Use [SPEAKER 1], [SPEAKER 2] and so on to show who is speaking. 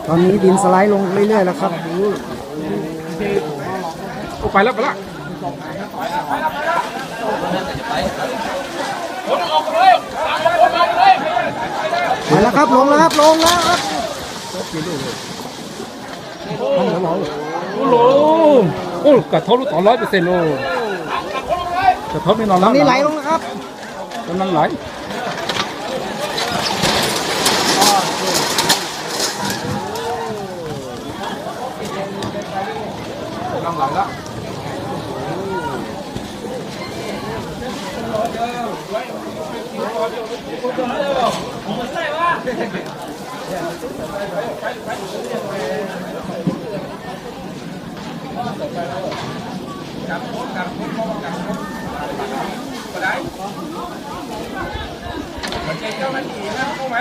[SPEAKER 1] ตอนนี้ดินสไลด์ลงเรื่อยๆแล้วครับ
[SPEAKER 2] ไปแล้วไปแล้ว
[SPEAKER 1] ไปแล้วครับลงแล้วครับลงแล้วครับ
[SPEAKER 2] โอ้โหโอ้กระทบต่อ100%โอ้กระทบไม่นอน
[SPEAKER 1] ตอนนี้ไหลลงแล้วครับ
[SPEAKER 2] กำลังไหลกำลังไหลแล้วก็ได้มันเจ้าหน้าที่นะเข้าไหม